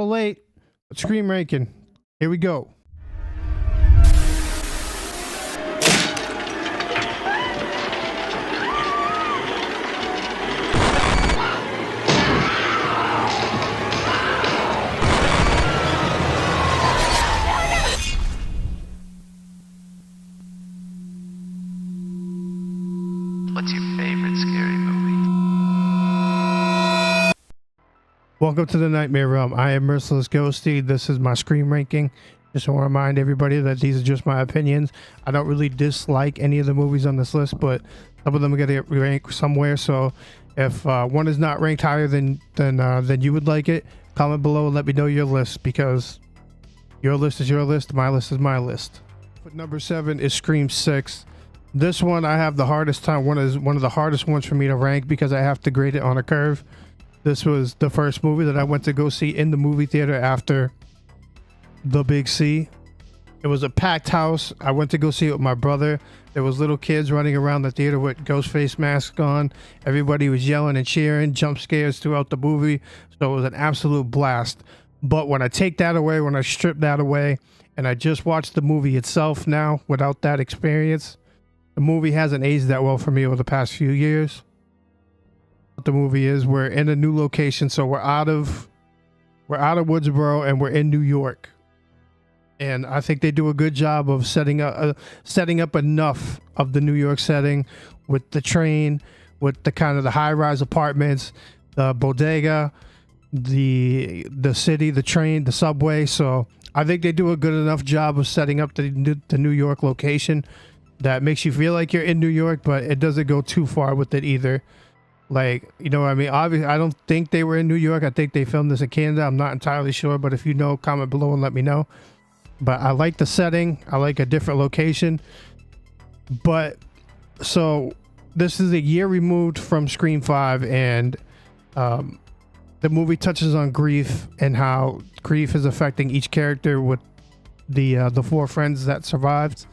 little late. But Scream ranking. Here we go. What's your favorite scary movie? Welcome to the Nightmare Realm. I am Merciless Ghostie. This is my Scream ranking. Just want to remind everybody that these are just my opinions. I don't really dislike any of the movies on this list, but some of them are going to get ranked somewhere. So if one is not ranked higher than you would like it, comment below and let me know your list, because your list is your list. My list is my list. But number 7 is Scream 6. This one I have the hardest time. One of the hardest ones for me to rank because I have to grade it on a curve. This was the first movie that I went to go see in the movie theater after the Big C. It was a packed house. I went to go see it with my brother. There was little kids running around the theater with Ghostface masks on. Everybody was yelling and cheering, jump scares throughout the movie. So it was an absolute blast. But when I take that away, when I strip that away, and I just watched the movie itself now without that experience, the movie hasn't aged that well for me over the past few years. What the movie is, we're in a new location, so we're out of Woodsboro and we're in New York. And I think they do a good job of setting up enough of the New York setting with the train, with the kind of the high-rise apartments, the bodega, the city, the train, the subway. So I think they do a good enough job of setting up the New York location that makes you feel like you're in New York, but it doesn't go too far with it either. Like, you know what I mean? Obviously, I don't think they were in New York. I think they filmed this in Canada. I'm not entirely sure, but if you know, comment below and let me know. But I like the setting. I like a different location. But so this is a year removed from Scream 5, and the movie touches on grief and how grief is affecting each character with the 4 friends that survived.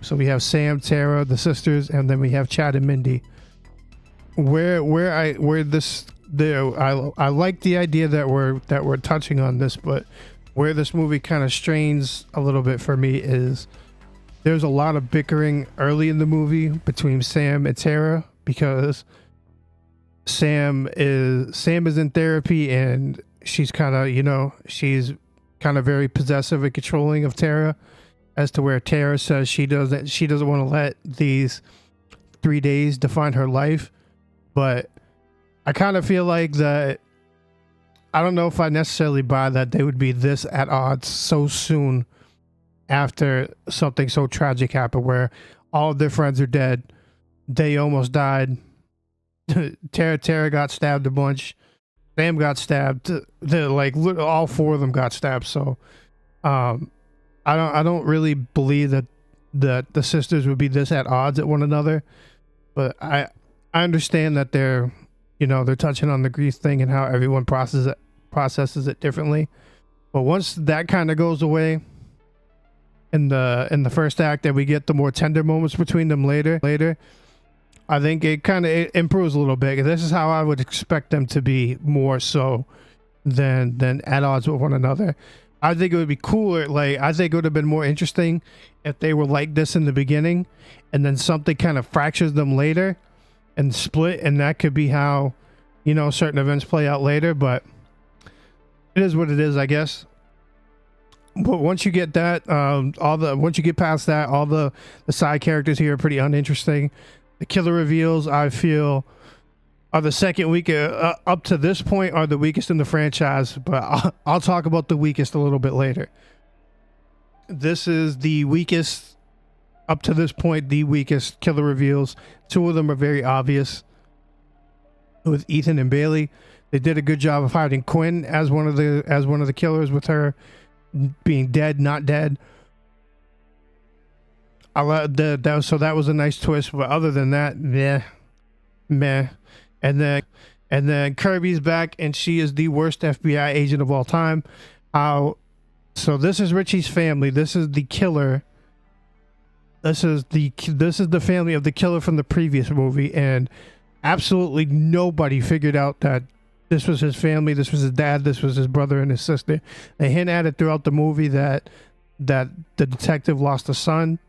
So we have Sam, Tara, the sisters, and then we have Chad and Mindy. I like the idea that we're touching on this, but where this movie kind of strains a little bit for me is there's a lot of bickering early in the movie between Sam and Tara, because Sam is in therapy and she's kind of very possessive and controlling of Tara, as to where Tara says she doesn't want to let these 3 days define her life. But I kind of feel like that, I don't know if I necessarily buy that they would be this at odds so soon after something so tragic happened, where all of their friends are dead. They almost died. Tara got stabbed a bunch. Sam got stabbed. All 4 of them got stabbed. So I don't really believe that the sisters would be this at odds at one another, but I understand that they're touching on the grief thing and how everyone processes it differently. But once that kind of goes away in the first act, and we get the more tender moments between them later, I think it kind of improves a little bit. This is how I would expect them to be, more so than at odds with one another. I think it would be cooler. I think it would have been more interesting if they were like this in the beginning, and then something kind of fractures them later and split, and that could be how, certain events play out later. But it is what it is, I guess. But once you get that, once you get past that, all the side characters here are pretty uninteresting. The killer reveals, I feel, are the second week up to this point are the weakest in the franchise, but I'll talk about the weakest a little bit later. This is the weakest up to this point, the weakest killer reveals. 2 of them are very obvious, with Ethan and Bailey. They did a good job of hiding Quinn as one of the killers, with her being dead, not dead. So that was a nice twist, but other than that, meh. And then Kirby's back, and she is the worst FBI agent of all time. So this is Richie's family. This is the killer. This is the family of the killer from the previous movie, and absolutely nobody figured out that this was his family, this was his dad, this was his brother and his sister. They hint at it throughout the movie that the detective lost a son,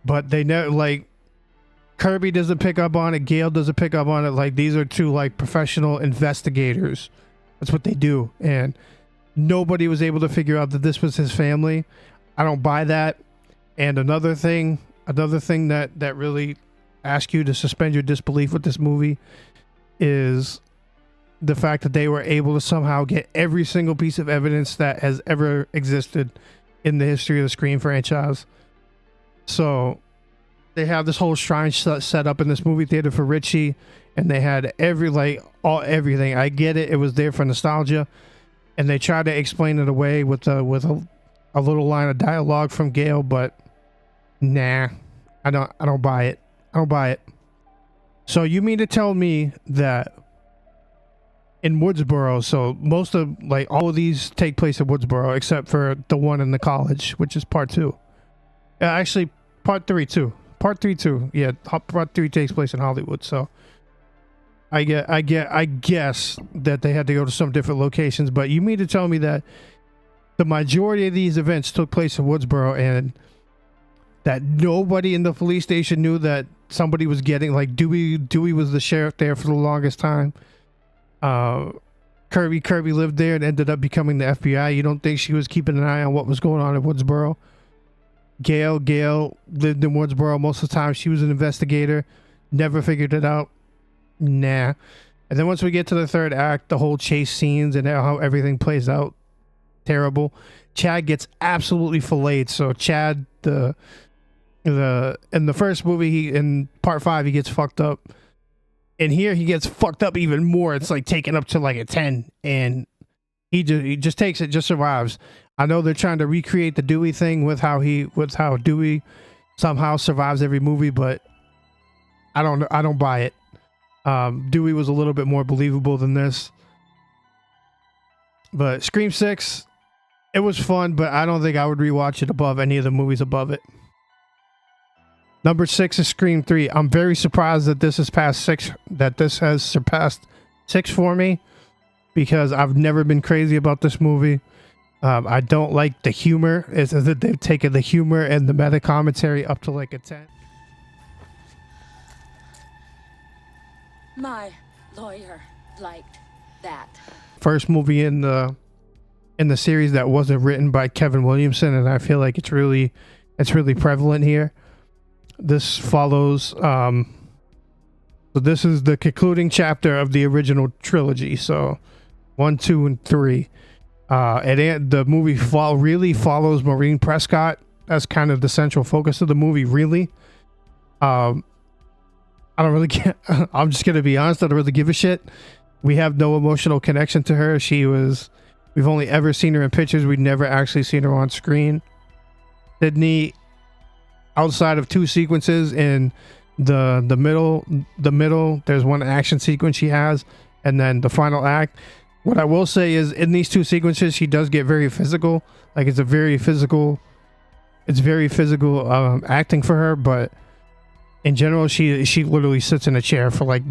but they never, like, Kirby doesn't pick up on it, Gale doesn't pick up on it. Like, these are two like professional investigators. That's what they do, and nobody was able to figure out that this was his family. I don't buy that. And another thing that really asks you to suspend your disbelief with this movie is the fact that they were able to somehow get every single piece of evidence that has ever existed in the history of the Scream franchise. So they have this whole shrine set up in this movie theater for Richie, and they had everything. I get it. It was there for nostalgia, and they tried to explain it away with a little line of dialogue from Gale, but nah, I don't buy it. I don't buy it. So you mean to tell me that in Woodsboro, so most of, like, all of these take place in Woodsboro except for the one in the college, which is part 2. Actually, part 3 too. Part 3 too. Yeah, part 3 takes place in Hollywood. So I guess that they had to go to some different locations. But you mean to tell me that the majority of these events took place in Woodsboro, and that nobody in the police station knew that somebody was getting, like, Dewey was the sheriff there for the longest time. Kirby lived there and ended up becoming the FBI. You don't think she was keeping an eye on what was going on in Woodsboro? Gale lived in Woodsboro most of the time. She was an investigator, never figured it out. Nah. And then once we get to the third act, the whole chase scenes and how everything plays out, terrible. Chad gets absolutely filleted. So Chad, in the first movie, in part 5, he gets fucked up. And here he gets fucked up even more. It's like taken up to like a 10, and he just takes it, just survives. I know they're trying to recreate the Dewey thing with how Dewey somehow survives every movie, but I don't buy it. Dewey was a little bit more believable than this. But Scream 6, it was fun, but I don't think I would rewatch it above any of the movies above it. Number 6 is Scream 3. I'm very surprised that this has surpassed 6 for me, because I've never been crazy about this movie. I don't like the humor. It's that they've taken the humor and the meta commentary up to like a 10. My lawyer liked that. First movie in the series that wasn't written by Kevin Williamson, and I feel like it's really prevalent here. This follows so this is the concluding chapter of the original trilogy, so 1, 2, and 3. And the movie really follows Maureen Prescott. That's kind of the central focus of the movie, really. I don't really get, I'm just gonna be honest, I don't really give a shit. We have no emotional connection to her. We've only ever seen her in pictures. We've never actually seen her on screen. Sidney, outside of 2 sequences in the middle, there's one action sequence she has, and then the final act. What I will say is, in these 2 sequences, she does get very physical. Like, it's very physical acting for her, but in general, she literally sits in a chair for like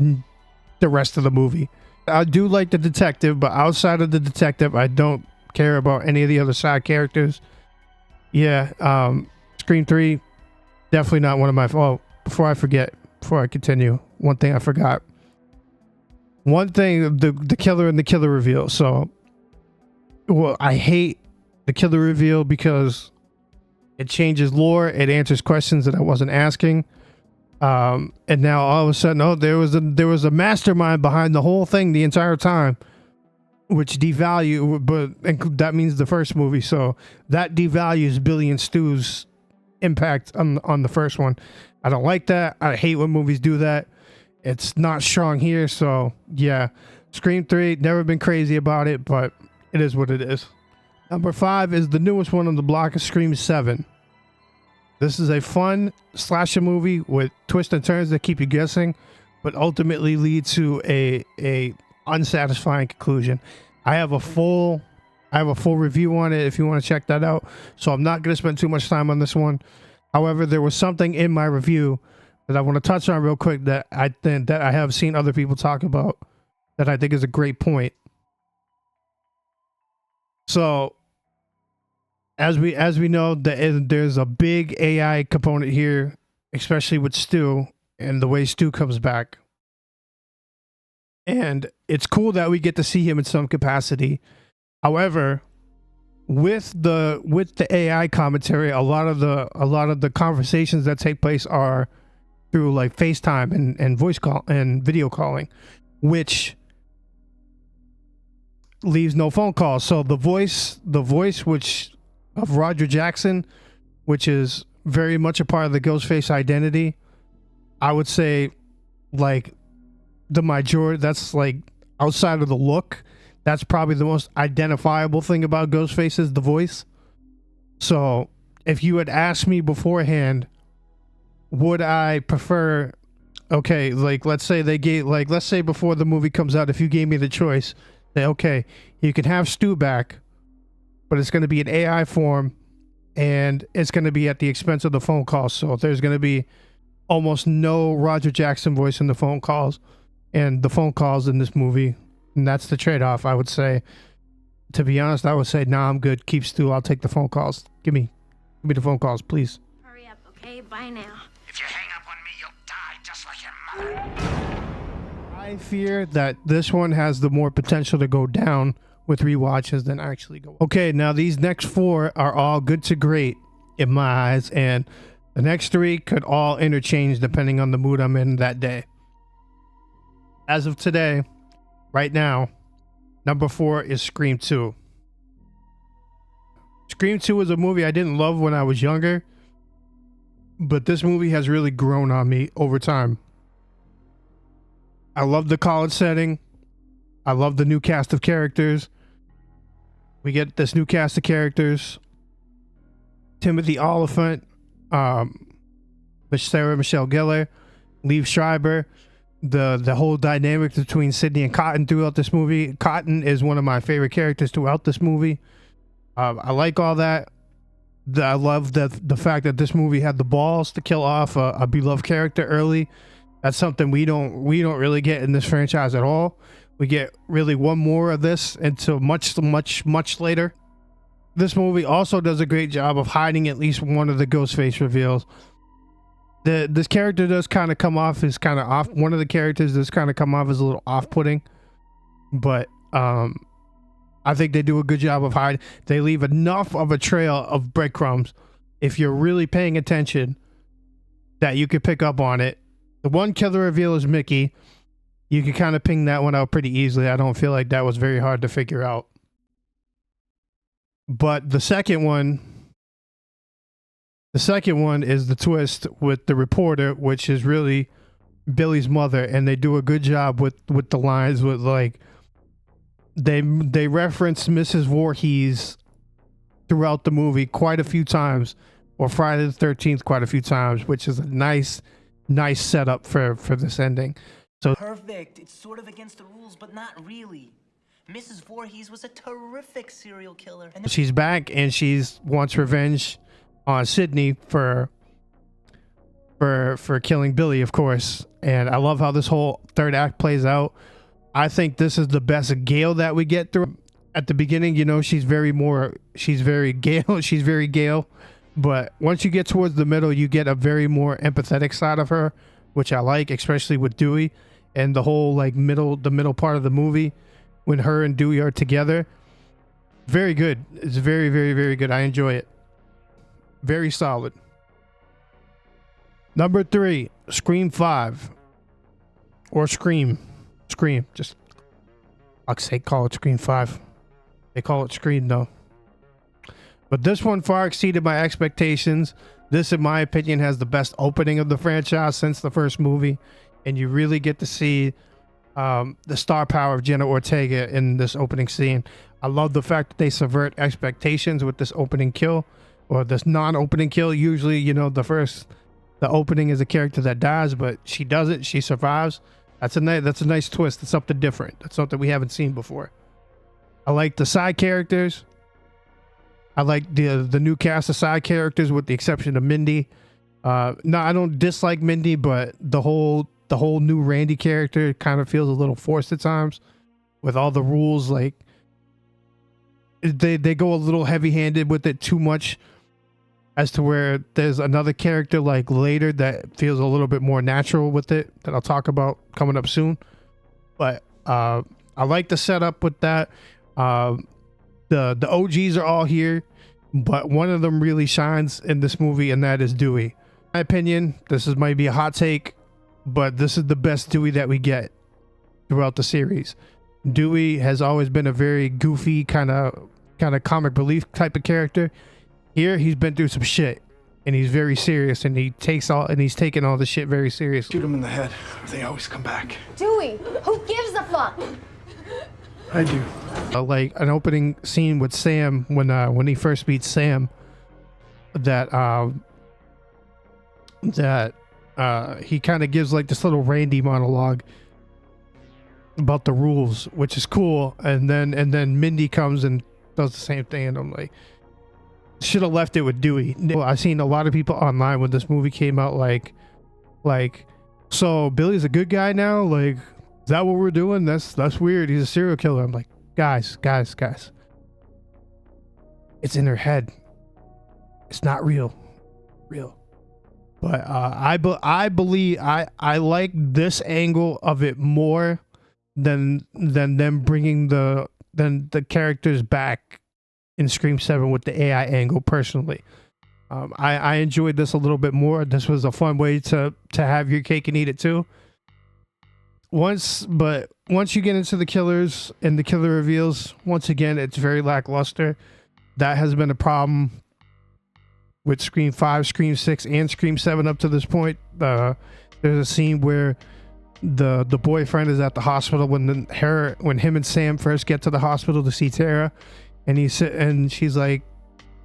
the rest of the movie. I do like the detective, but outside of the detective, I don't care about any of the other side characters. Yeah, Scream 3, definitely not one of my... Oh, before I continue, one thing I forgot. One thing, the killer and the killer reveal. So, well, I hate the killer reveal because it changes lore. It answers questions that I wasn't asking. And now all of a sudden, there was a mastermind behind the whole thing the entire time, which and that means the first movie. So that devalues Billy and Stu's impact on the first one. I don't like that. I hate when movies do that. It's not strong here. So yeah, Scream 3, never been crazy about it, but it is what it is. Number 5 is the newest one on the block, is Scream 7. This is a fun slasher movie with twists and turns that keep you guessing, but ultimately lead to a unsatisfying conclusion. I have a full review on it if you want to check that out. So I'm not going to spend too much time on this one. However, there was something in my review that I want to touch on real quick that I have seen other people talk about. that I think is a great point. So as we know, there's a big AI component here, especially with Stu and the way Stu comes back. And it's cool that we get to see him in some capacity. However, with the AI commentary, a lot of the conversations that take place are through like FaceTime and voice call and video calling, which leaves no phone calls. So the voice which of Roger Jackson, which is very much a part of the Ghostface identity, I would say like the majority, that's like outside of the look, that's probably the most identifiable thing about Ghostface is the voice. So if you had asked me beforehand, would I prefer, okay, like let's say before the movie comes out, if you gave me the choice, say, okay, you can have Stu back, but it's going to be an AI form and it's going to be at the expense of the phone calls. So there's going to be almost no Roger Jackson voice in the phone calls and the phone calls in this movie. And that's the trade-off, I would say. To be honest, I would say, nah, I'm good. Keep Stu. I'll take the phone calls. Give me the phone calls, please. Hurry up, okay? Bye now. If you hang up on me, you'll die just like your mother. I fear that this one has the more potential to go down with rewatches than actually go up. Okay, now these next 4 are all good to great in my eyes, and the next 3 could all interchange depending on the mood I'm in that day. As of today, right now, number 4 is Scream 2. Scream 2 is a movie I didn't love when I was younger, but this movie has really grown on me over time. I love the college setting. I love the new cast of characters. We get this new cast of characters. Timothy Olyphant, Sarah Michelle Gellar, Liev Schreiber. The whole dynamic between Sidney and Cotton throughout this movie. Cotton is one of my favorite characters throughout this movie. I like all that. I love the fact that this movie had the balls to kill off a beloved character early. That's something we don't really get in this franchise at all. We get really one more of this until much later. This movie also does a great job of hiding at least one of the Ghostface reveals. This character does kind of come off as kind of off. One of the characters does kind of come off as a little off-putting, but I think they do a good job of hiding. They leave enough of a trail of breadcrumbs, if you're really paying attention, that you could pick up on it. The one killer reveal is Mickey. You can kind of ping that one out pretty easily. I don't feel like that was very hard to figure out. But the second one is the twist with the reporter, which is really Billy's mother, and they do a good job with the lines with like they reference Mrs. Voorhees throughout the movie quite a few times, or Friday the 13th quite a few times, which is a nice setup for this ending. So Perfect. It's sort of against the rules, but not really. Mrs. Voorhees was a terrific serial killer. And she's back and she's wants revenge on Sidney for killing Billy, of course. And I love how this whole third act plays out. I think this is the best Gale that we get through. At the beginning, you know, she's very Gale, but once you get towards the middle, you get a very more empathetic side of her, which I like, especially with Dewey and the whole like middle part of the movie when her and Dewey are together. Very good. It's very, very, very good. I enjoy it. Very solid. Number 3, Scream 5. Or Scream. Just, I'll say call it Scream 5. They call it Scream though. But this one far exceeded my expectations. This, in my opinion, has the best opening of the franchise since the first movie. And you really get to see the star power of Jenna Ortega in this opening scene. I love the fact that they subvert expectations with this opening kill, or this non-opening kill. Usually, you know, the opening is a character that dies, but she doesn't. She survives. That's a nice twist. It's something different. That's something we haven't seen before. I like the side characters. I like the new cast of side characters, with the exception of Mindy. No, I don't dislike Mindy, but the whole the whole new Randy character kind of feels a little forced at times with all the rules. Like they go a little heavy-handed with it too much, as to where there's another character like later that feels a little bit more natural with it that I'll talk about coming up soon. But I like the setup with that. The OGs are all here, but one of them really shines in this movie, and that is Dewey. In my opinion, this might be a hot take, but this is the best Dewey that we get throughout the series. Dewey has always been a very goofy kind of comic relief type of character. Here, he's been through some shit, and he's very serious, and he's taking all the shit very seriously. Shoot him in the head. They always come back. Dewey, who gives a fuck? I do. Like an opening scene with Sam when he first meets Sam, that he kind of gives like this little Randy monologue about the rules, which is cool, and then Mindy comes and does the same thing, and I'm like, should have left it with Dewey. I've seen a lot of people online when this movie came out like, so Billy's a good guy now? Like, is that what we're doing? That's weird. He's a serial killer. I'm like, guys. It's in her head. It's not real. But I believe I like this angle of it more than them bringing the characters back in Scream 7 with the AI angle. Personally, I enjoyed this a little bit more. This was a fun way to have your cake and eat it too. Once you get into the killers and the killer reveals, once again, it's very lackluster. That has been a problem with Scream 5, Scream 6, and Scream 7 up to this point. There's a scene where the boyfriend is at the hospital when him and Sam first get to the hospital to see Tara, and she's like,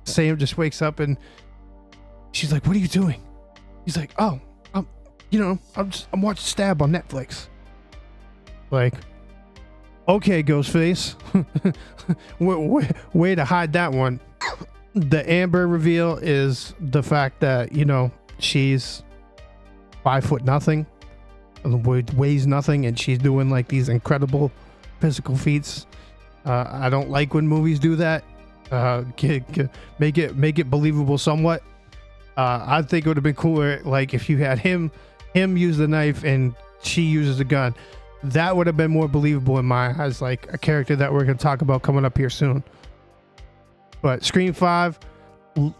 Sam just wakes up and she's like, "What are you doing?" He's like, "Oh, I'm watching Stab on Netflix." Like, okay, Ghostface. way to hide that one. The Amber reveal is the fact that, she's 5'0", weighs nothing, and she's doing like these incredible physical feats. I don't like when movies do that. Make it believable somewhat. I think it would have been cooler, like, if you had him use the knife and she uses the gun. That would have been more believable in my eyes, like a character that we're going to talk about coming up here soon. But Scream 5,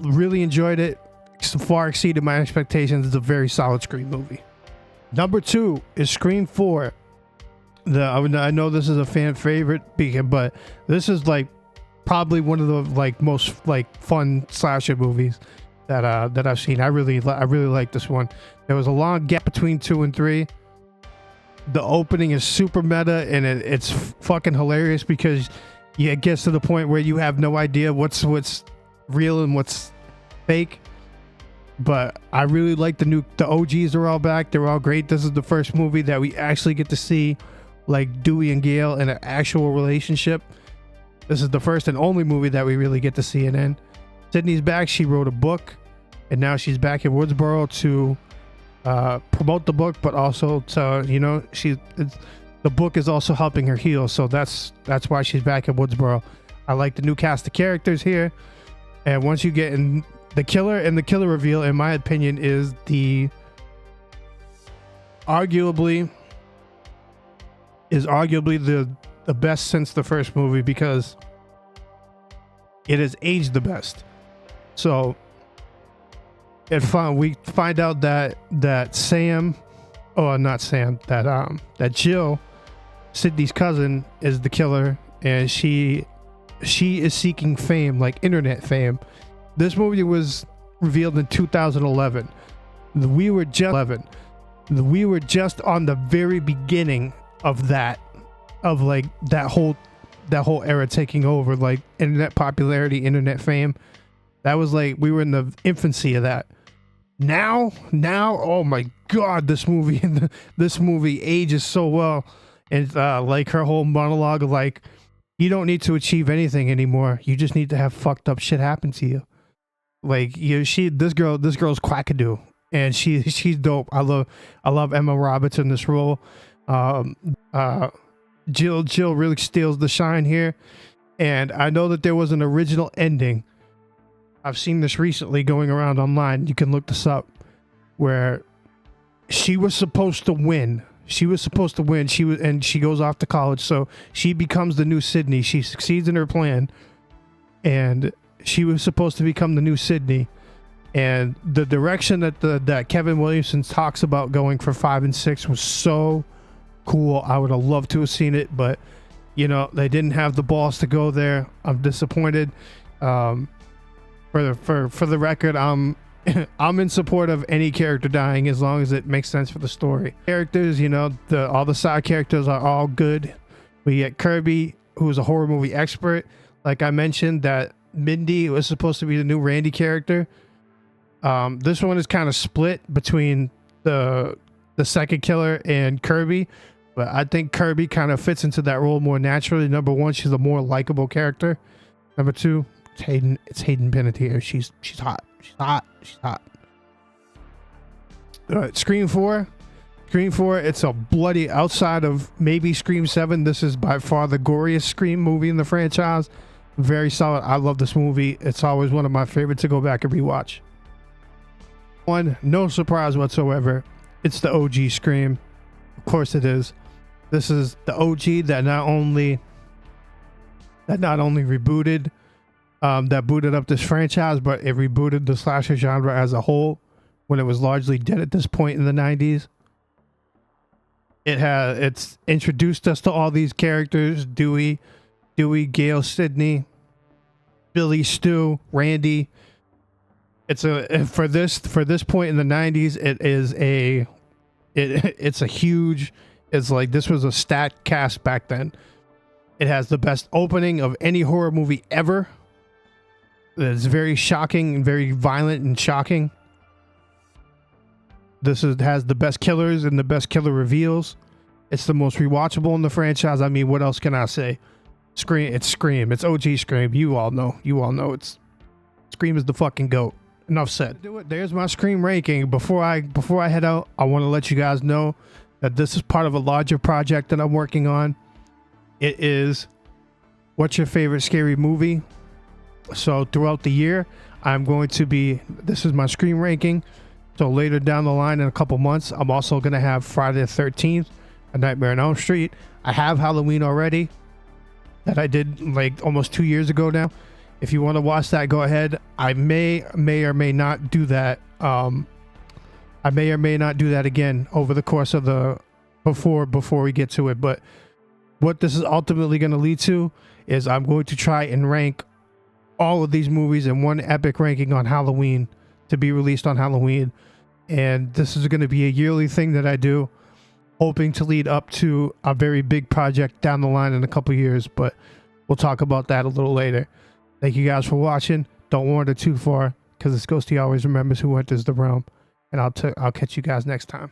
really enjoyed it. Far exceeded my expectations. It's a very solid Scream movie. Number 2 is Scream 4. I know this is a fan favorite, but this is like probably one of the like most like fun slasher movies that I've seen. I really like this one. There was a long gap between 2 and 3. The opening is super meta, and it's fucking hilarious because it gets to the point where you have no idea what's real and what's fake. But I really like the OGs are all back. They're all great. This is the first movie that we actually get to see like Dewey and Gale in an actual relationship. This is the first and only movie that we really get to see it in. Sidney's back. She wrote a book, and now she's back in Woodsboro to promote the book, but also to, the book is also helping her heal. So that's why she's back in Woodsboro. I like the new cast of characters here. And once you get in the killer, and the killer reveal, in my opinion, is arguably the best since the first movie, because it has aged the best. So we find out that Jill, Sidney's cousin, is the killer, and she is seeking fame, like internet fame. This movie was revealed in 2011. We were just on the very beginning of that whole era taking over, like internet popularity, internet fame. That was like, we were in the infancy of that. Now, oh my God, this movie ages so well. And like her whole monologue of like, you don't need to achieve anything anymore. You just need to have fucked up shit happen to you. Like, this girl's quackadoo. and she's dope. I love Emma Roberts in this role. Jill really steals the shine here, and I know that there was an original ending. I've seen this recently going around online. You can look this up, where she was supposed to win. She goes off to college, so she becomes the new Sidney. She succeeds in her plan, and she was supposed to become the new Sidney. And the direction that Kevin Williamson talks about going for 5 and 6 was so cool. I would have loved to have seen it, but you know, they didn't have the balls to go there. I'm disappointed. For the record, I'm in support of any character dying as long as it makes sense for the story. Characters, you know, all the side characters are all good. We get Kirby, who's a horror movie expert. Like I mentioned, that Mindy was supposed to be the new Randy character. This one is kind of split between the second killer and Kirby, but I think Kirby kind of fits into that role more naturally. Number one, she's a more likable character. Number two, it's Hayden Panettiere. She's hot. She's hot. All right, Scream 4. It's a bloody, outside of maybe Scream 7, this is by far the goriest Scream movie in the franchise. Very solid. I love this movie. It's always one of my favorites to go back and rewatch. One, no surprise whatsoever. It's the OG Scream. Of course it is. This is the OG that not only rebooted, that booted up this franchise, but it rebooted the slasher genre as a whole when it was largely dead at this point in the 90s. It's introduced us to all these characters: Dewey, Gale, Sidney, Billy, Stu, Randy. It's for this point in the 90s, it's like this was a stat cast back then. It has the best opening of any horror movie ever. It's very shocking and very violent and shocking. Has the best killers and the best killer reveals. It's the most rewatchable in the franchise. I mean, what else can I say? Scream. It's Scream. It's OG Scream. You all know. Scream is the fucking GOAT. Enough said. There's my Scream ranking. Before I head out, I want to let you guys know that this is part of a larger project that I'm working on. It is, what's your favorite scary movie? So throughout the year, this is my Scream ranking. So later down the line in a couple months, I'm also going to have Friday the 13th, A Nightmare on Elm Street. I have Halloween already that I did like almost 2 years ago now. If you want to watch that, go ahead. I may or may not do that. I may or may not do that again over the course of before we get to it. But what this is ultimately going to lead to is I'm going to try and rank all of these movies in one epic ranking on Halloween, to be released on Halloween. And this is going to be a yearly thing that I do, hoping to lead up to a very big project down the line in a couple years. But we'll talk about that a little later. Thank you guys for watching. Don't wander too far, because this Ghostie always remembers who enters the realm. And I'll catch you guys next time.